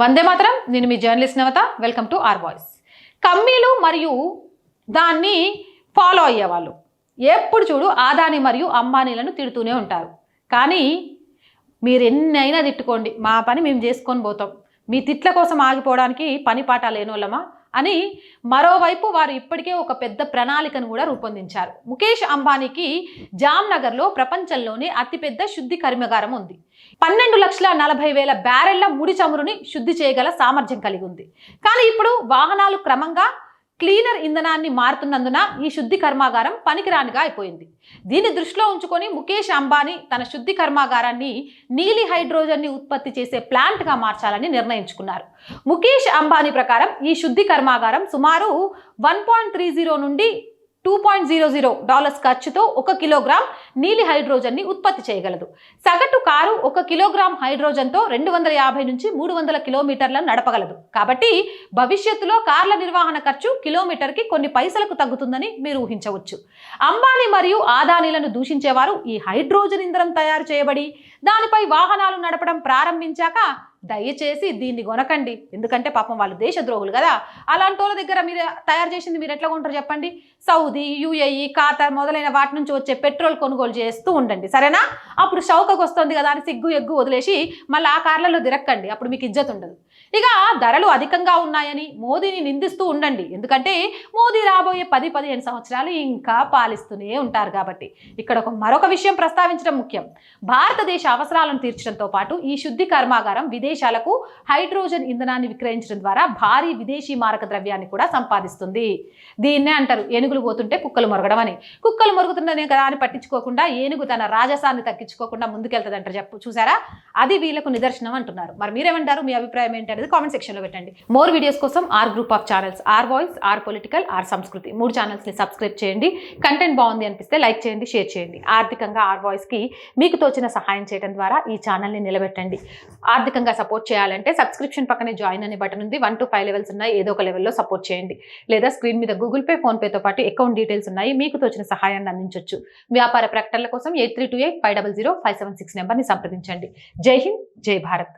వందే మాతరం. నేను మీ journalist Navata. Welcome to our voice. కమ్మీలు మరియు దాన్ని ఫాలో అయ్యేవాళ్ళు ఎప్పుడు చూడు ఆదాని మరియు అంబానీలను తిడుతూనే ఉంటారు. కానీ మీరు ఎన్నైనా తిట్టుకోండి, మా పని మేము చేసుకొని పోతాం, మీ తిట్ల కోసం ఆగిపోవడానికి పని పాట లేనోళ్ళమా అని మరోవైపు వారు ఇప్పటికే ఒక పెద్ద ప్రణాళికను కూడా రూపొందించారు. ముఖేష్ అంబానీకి జామ్నగర్లో ప్రపంచంలోనే అతిపెద్ద శుద్ధి కర్మాగారం ఉంది. 12,40,000 బ్యారెళ్ల ముడి చమురుని శుద్ధి చేయగల సామర్థ్యం కలిగి ఉంది. కానీ ఇప్పుడు వాహనాలు క్రమంగా క్లీనర్ ఇంధనాన్ని మారుతున్నందున ఈ శుద్ధి కర్మాగారం పనికిరానిగా అయిపోయింది. దీన్ని దృష్టిలో ఉంచుకొని ముఖేష్ అంబానీ తన శుద్ధి కర్మాగారాన్ని నీలి హైడ్రోజన్ని ఉత్పత్తి చేసే ప్లాంట్గా మార్చాలని నిర్ణయించుకున్నారు. ముఖేష్ అంబానీ ప్రకారం ఈ శుద్ధి కర్మాగారం సుమారు 1.30 నుండి $2.00 ఖర్చుతో 1 కిలోగ్రామ్ నీలి హైడ్రోజన్ని ఉత్పత్తి చేయగలదు. సగటు కారు 1 కిలోగ్రామ్ హైడ్రోజన్తో 250 నుంచి 300 కిలోమీటర్లను నడపగలదు. కాబట్టి భవిష్యత్తులో కార్ల నిర్వహణ ఖర్చు కిలోమీటర్కి కొన్ని పైసలకు తగ్గుతుందని మీరు ఊహించవచ్చు. అంబానీ మరియు ఆదానీలను దూషించేవారు ఈ హైడ్రోజన్ ఇంధనం తయారు చేయబడి దానిపై వాహనాలు నడపడం ప్రారంభించాక దయచేసి దీన్ని కొనకండి, ఎందుకంటే పాపం వాళ్ళు దేశద్రోహులు కదా. అలాంటి వాళ్ళ దగ్గర మీరు తయారు చేసింది మీరు ఎట్లా కొంటారు చెప్పండి? సౌదీ, యుఏఈ, ఖాతార్ మొదలైన వాటి నుంచి వచ్చే పెట్రోల్ కొనుగోలు చేస్తూ ఉండండి, సరేనా? అప్పుడు షౌకకు వస్తుంది కదా అని సిగ్గు ఎగ్గు వదిలేసి మళ్ళీ ఆ కార్లలో తిరక్కండి, అప్పుడు మీకు ఇజ్జత్ ఉండదు. ఇక ధరలు అధికంగా ఉన్నాయని మోదీని నిందిస్తూ ఉండండి, ఎందుకంటే మోదీ రాబోయే 10-15 సంవత్సరాలు ఇంకా పాలిస్తూనే ఉంటారు కాబట్టి. ఇక్కడ మరొక విషయం ప్రస్తావించడం ముఖ్యం. భారతదేశ అవసరాలను తీర్చడంతో పాటు ఈ శుద్ధి కర్మాగారం విదేశాలకు హైడ్రోజన్ ఇంధనాన్ని విక్రయించడం ద్వారా భారీ విదేశీ మారక ద్రవ్యాన్ని కూడా సంపాదిస్తుంది. దీన్నే అంటారు ఏనుగులు పోతుంటే కుక్కలు మొరగడం అని. కుక్కలు మొరుగుతుందనే కదా అని పట్టించుకోకుండా ఏనుగు తన రాజసాన్ని తగ్గించుకోకుండా ముందుకెళ్తుందంటారు చూసారా? అది వీళ్ళకు నిదర్శనం అంటున్నారు. మరి మీరేమంటారు? మీ అభిప్రాయం ఏంటి అనేది కామెంట్ సెక్షన్లో పెట్టండి. మోర్ వీడియోస్ కోసం our group of channels, our voice, our political, our Samskriti 3 ఛానల్స్ని subscribe చేయండి. కంటెంట్ బాగుంది అనిపిస్తే లైక్ చేయండి, షేర్ చేయండి. ఆర్థికంగా ఆర్ వాయిస్కి మీకు తోచిన సహాయం చేయడం ద్వారా ఈ ఛానల్ని నిలబెట్టండి. ఆర్థికంగా సపోర్ట్ చేయాలంటే సబ్స్క్రిప్షన్ పక్కనే జాయిన్ అనే బటన్ ఉంది. 1 to 5 లెవెల్స్ ఉన్నాయి, ఏదో ఒక లెవెల్లో సపోర్ట్ చేయండి. లేదా స్క్రీన్ మీద గూగుల్ పే, ఫోన్ పేతో పాటు అకౌంట్ డీటెయిల్స్ ఉన్నాయి, మీకు తోచిన సహాయాన్ని అందించవచ్చు. వ్యాపార ప్రకటనల కోసం 8328500576 నెంబర్ని సంప్రదించండి. జై హింద్, జై భారత్.